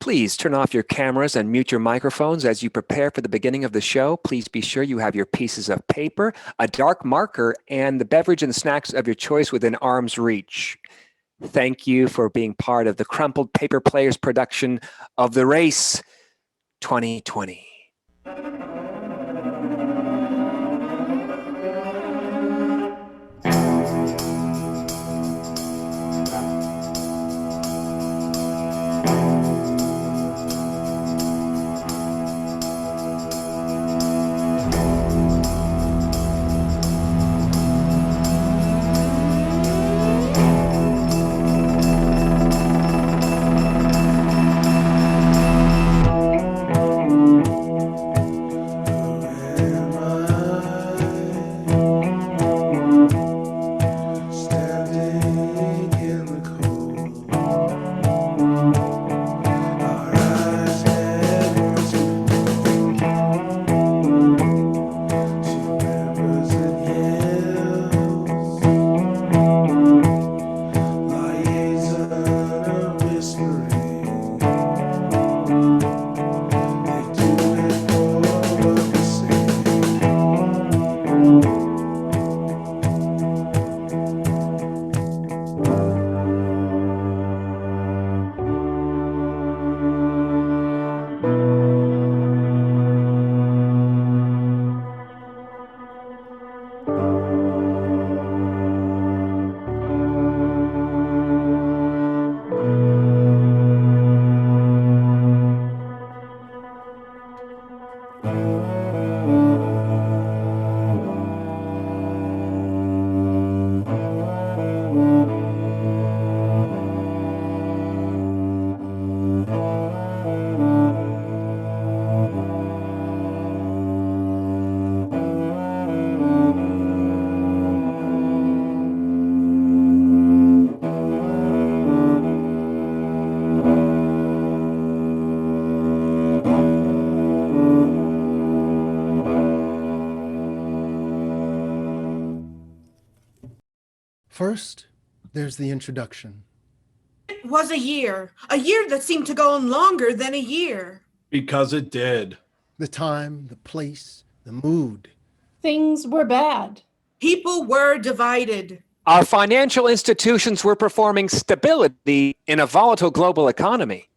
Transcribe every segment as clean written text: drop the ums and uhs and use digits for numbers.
Please turn off your cameras and mute your microphones as you prepare for the beginning of the show. Please be sure you have your pieces of paper, a dark marker, and the beverage and snacks of your choice within arm's reach. Thank you for being part of the Crumpled Paper Players production of The Race 2020. First, there's the introduction. It was a year that seemed to go on longer than a year. Because it did. The time, the place, the mood. Things were bad. People were divided. Our financial institutions were performing stability in a volatile global economy.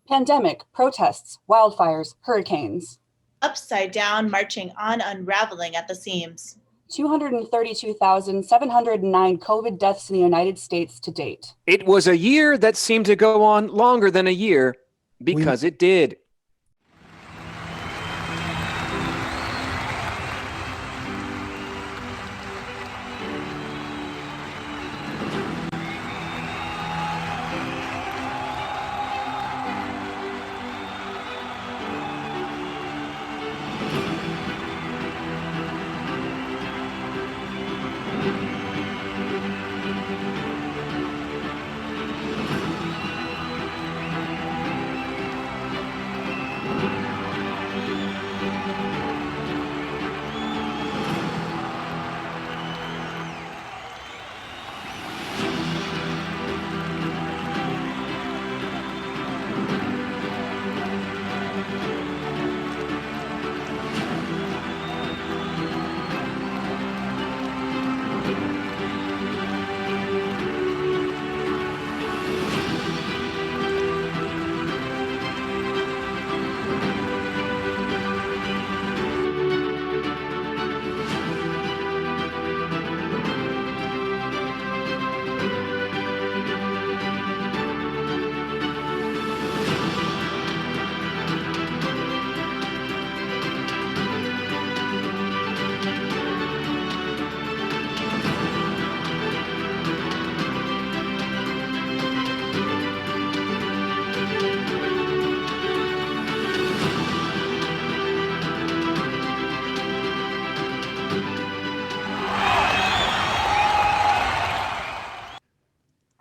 Pandemic, protests, wildfires, hurricanes. Upside down, marching on, unraveling at the seams. 232,709 COVID deaths in the United States to date. It was a year that seemed to go on longer than a year because it did.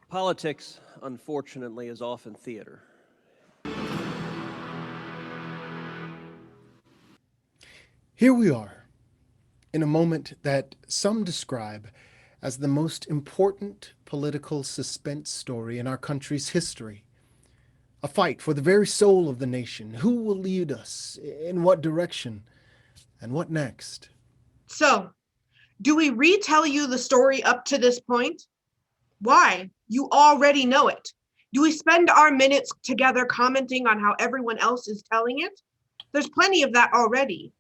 Politics, unfortunately, is often theater. Here we are, in a moment that some describe as the most important political suspense story in our country's history. A fight for the very soul of the nation. Who will lead us? In what direction? And what next? So, do we retell you the story up to this point? Why? You already know it. Do we spend our minutes together commenting on how everyone else is telling it? There's plenty of that already.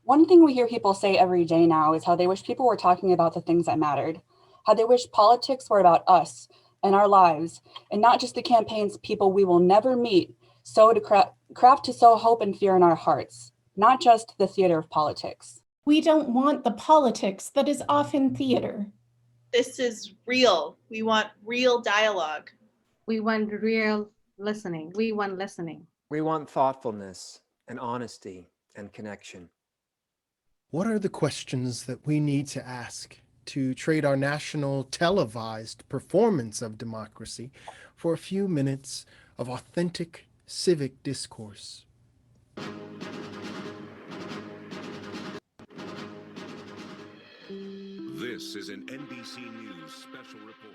One thing we hear people say every day now is how they wish people were talking about the things that mattered, how they wish politics were about us and our lives, and not just the campaigns people we will never meet, so to craft to sow hope and fear in our hearts, not just the theater of politics. We don't want the politics that is often theater. This is real. We want real dialogue. We want real listening. We want listening. We want thoughtfulness and honesty and connection. What are the questions that we need to ask to trade our national televised performance of democracy for a few minutes of authentic civic discourse? This is an NBC News special report.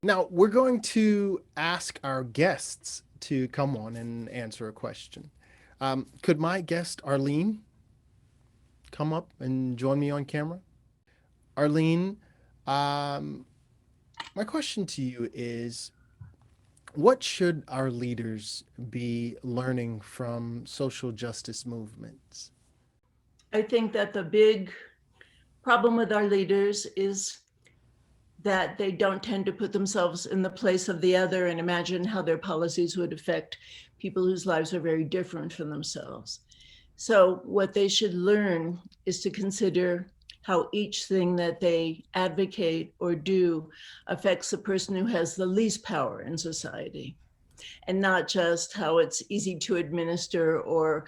Now, we're going to ask our guests to come on and answer a question. Could my guest, Arlene, come up and join me on camera? Arlene, my question to you is, what should our leaders be learning from social justice movements? I think that the big problem with our leaders is that they don't tend to put themselves in the place of the other and imagine how their policies would affect people whose lives are very different from themselves. So what they should learn is to consider how each thing that they advocate or do affects the person who has the least power in society, and not just how it's easy to administer or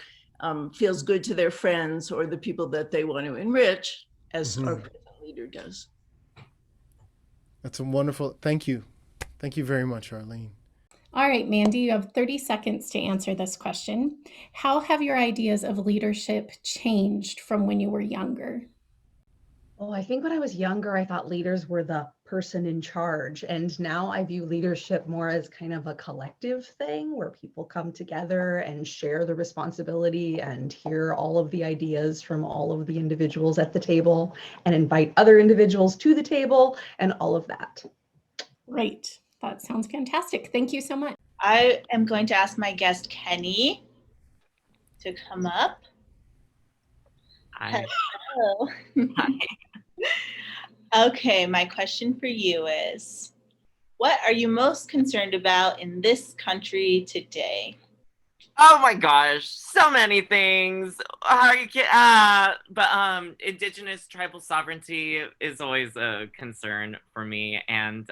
feels good to their friends or the people that they want to enrich, as our present leader does. That's a wonderful, thank you. Thank you very much, Arlene. All right, Mandy, you have 30 seconds to answer this question. How have your ideas of leadership changed from when you were younger? Well, I think when I was younger, I thought leaders were the person in charge. And now I view leadership more as kind of a collective thing where people come together and share the responsibility and hear all of the ideas from all of the individuals at the table and invite other individuals to the table and all of that. Great. That sounds fantastic. Thank you so much. I am going to ask my guest, Kenny, to come up. Hi. Hello. Hi. Okay, my question for you is, what are you most concerned about in this country today? Oh my gosh, so many things. How you but indigenous tribal sovereignty is always a concern for me, and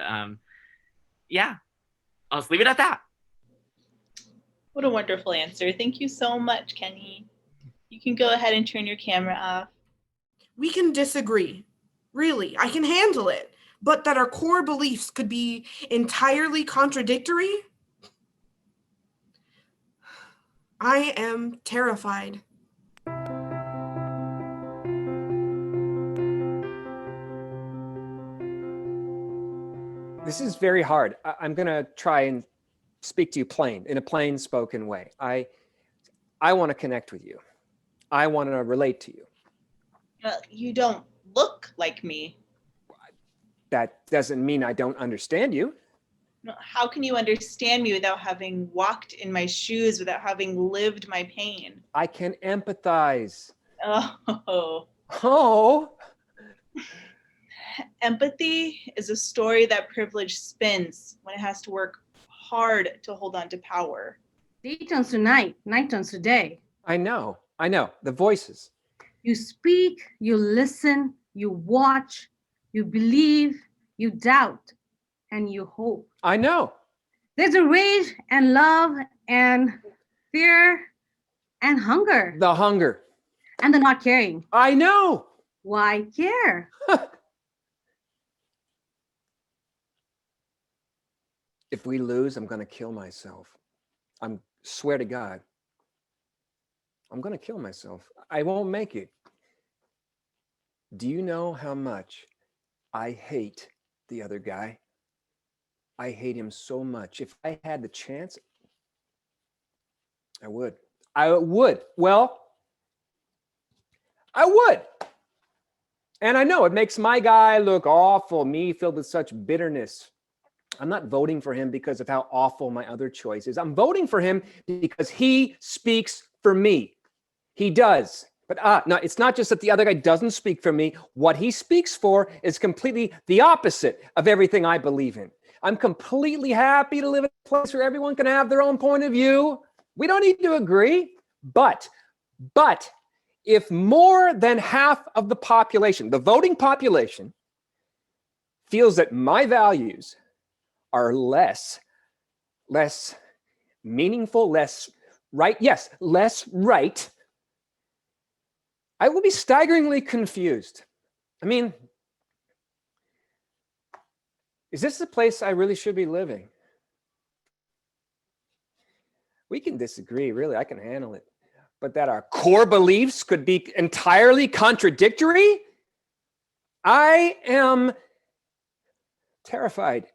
yeah, I'll just leave it at that. What a wonderful answer. Thank you so much, Kenny. You can go ahead and turn your camera off. We can disagree. Really, I can handle it. But that our core beliefs could be entirely contradictory? I am terrified. This is very hard. I'm going to try and speak to you in a plain spoken way. I want to connect with you. I want to relate to you. You don't look like me. That doesn't mean I don't understand you. No, how can you understand me without having walked in my shoes, without having lived my pain? I can empathize. Oh. Oh. Empathy is a story that privilege spins when it has to work hard to hold on to power. Day turns to night, night turns to day. I know. The voices. You speak, you listen, you watch, you believe, you doubt, and you hope. I know. There's a rage and love and fear and hunger. The hunger. And the not caring. I know. Why care? If we lose, I'm going to kill myself. Swear to God. I'm going to kill myself. I won't make it. Do you know how much I hate the other guy? I hate him so much. If I had the chance, I would. Well, I would. And I know it makes my guy look awful, me filled with such bitterness. I'm not voting for him because of how awful my other choice is. I'm voting for him because he speaks for me. He does. But no, it's not just that the other guy doesn't speak for me. What he speaks for is completely the opposite of everything I believe in. I'm completely happy to live in a place where everyone can have their own point of view. We don't need to agree. But if more than half of the population, the voting population, feels that my values are less meaningful, less right, yes, less right, I will be staggeringly confused. I mean, is this the place I really should be living? We can disagree, really, I can handle it. But that our core beliefs could be entirely contradictory? I am terrified.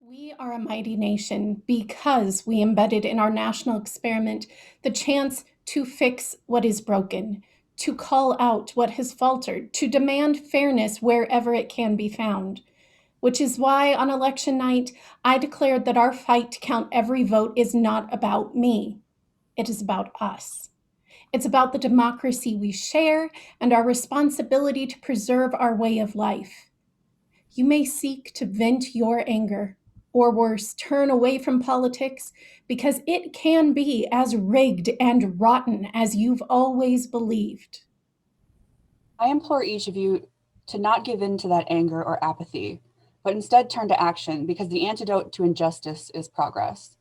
We are a mighty nation because we embedded in our national experiment the chance to fix what is broken, to call out what has faltered, to demand fairness wherever it can be found. Which is why on election night, I declared that our fight to count every vote is not about me. It is about us. It's about the democracy we share and our responsibility to preserve our way of life. You may seek to vent your anger, or worse, turn away from politics because it can be as rigged and rotten as you've always believed. I implore each of you to not give in to that anger or apathy, but instead turn to action because the antidote to injustice is progress.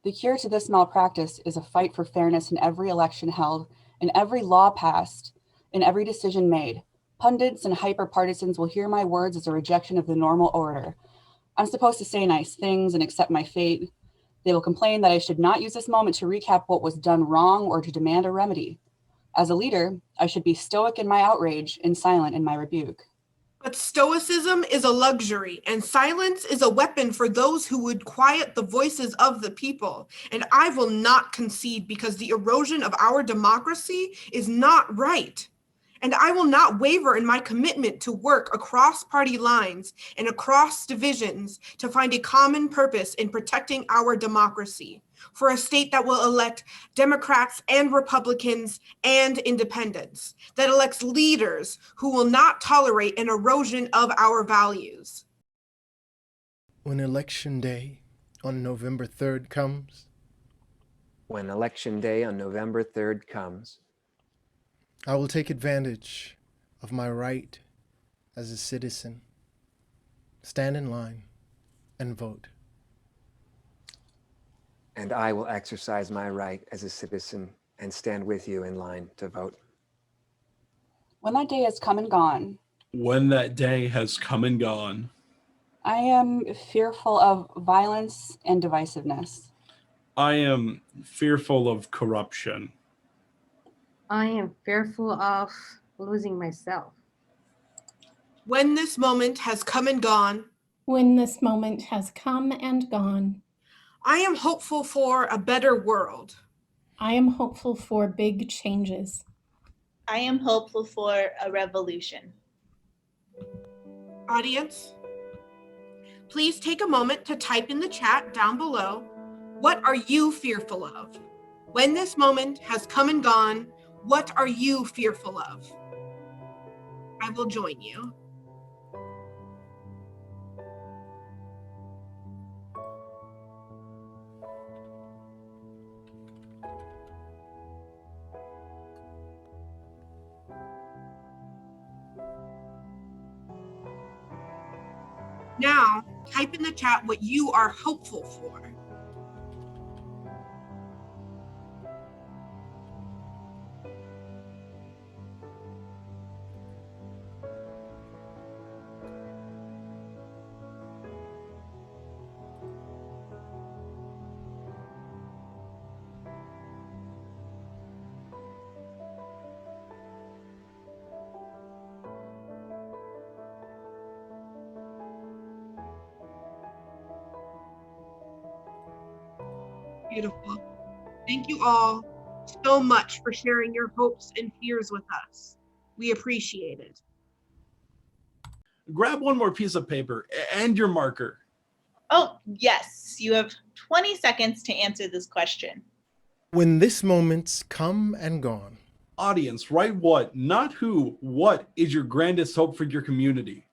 The cure to this malpractice is a fight for fairness in every election held, in every law passed, in every decision made. Pundits and hyper-partisans will hear my words as a rejection of the normal order. I'm supposed to say nice things and accept my fate. They will complain that I should not use this moment to recap what was done wrong or to demand a remedy. As a leader, I should be stoic in my outrage and silent in my rebuke. But stoicism is a luxury, and silence is a weapon for those who would quiet the voices of the people. And I will not concede because the erosion of our democracy is not right. And I will not waver in my commitment to work across party lines and across divisions to find a common purpose in protecting our democracy, for a state that will elect Democrats and Republicans and independents, that elects leaders who will not tolerate an erosion of our values. When election day on November 3rd comes, When election day on November 3rd comes, I will take advantage of my right as a citizen, stand in line, and vote. and I will exercise my right as a citizen and stand with you in line to vote. When that day has come and gone, When that day has come and gone, I am fearful of violence and divisiveness. I am fearful of corruption. I am fearful of losing myself. When this moment has come and gone, When this moment has come and gone, I am hopeful for a better world. I am hopeful for big changes. I am hopeful for a revolution. Audience, please take a moment to type in the chat down below, what are you fearful of? When this moment has come and gone, what are you fearful of? I will join you. Now, type in the chat what you are hopeful for. Beautiful. Thank you all so much for sharing your hopes and fears with us. We appreciate it. Grab one more piece of paper and your marker. Oh, yes. You have 20 seconds to answer this question. When this moment's come and gone. Audience, write what, not who. What is your grandest hope for your community?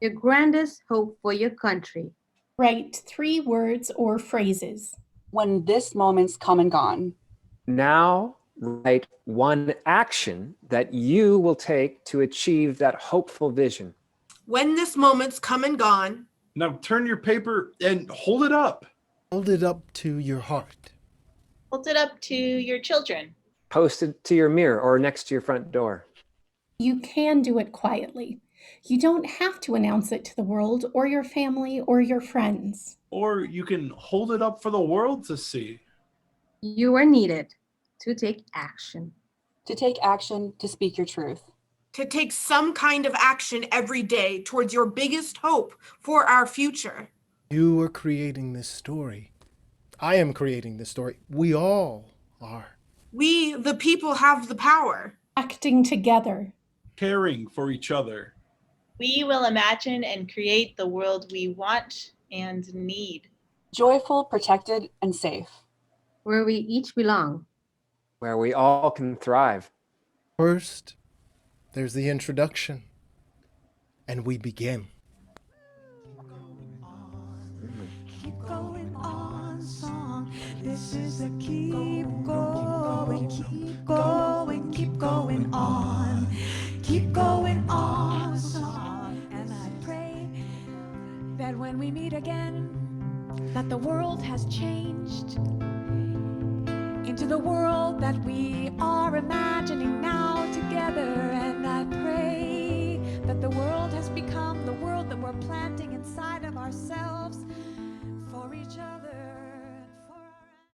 Your grandest hope for your country. Write 3 words or phrases. When this moment's come and gone. Now write one action that you will take to achieve that hopeful vision. When this moment's come and gone. Now turn your paper and hold it up. Hold it up to your heart. Hold it up to your children. Post it to your mirror or next to your front door. You can do it quietly. You don't have to announce it to the world or your family or your friends. Or you can hold it up for the world to see. You are needed to take action. To take action, to speak your truth. To take some kind of action every day towards your biggest hope for our future. You are creating this story. I am creating this story. We all are. We, the people, have the power. Acting together. Caring for each other. We will imagine and create the world we want and need. Joyful, protected, and safe. Where we each belong. Where we all can thrive. First, there's the introduction. And we begin. Keep going on song. This is a keep going, keep going, keep going on. Keep going on song. And I pray that when we meet again, that the world has changed into the world that we are imagining now together.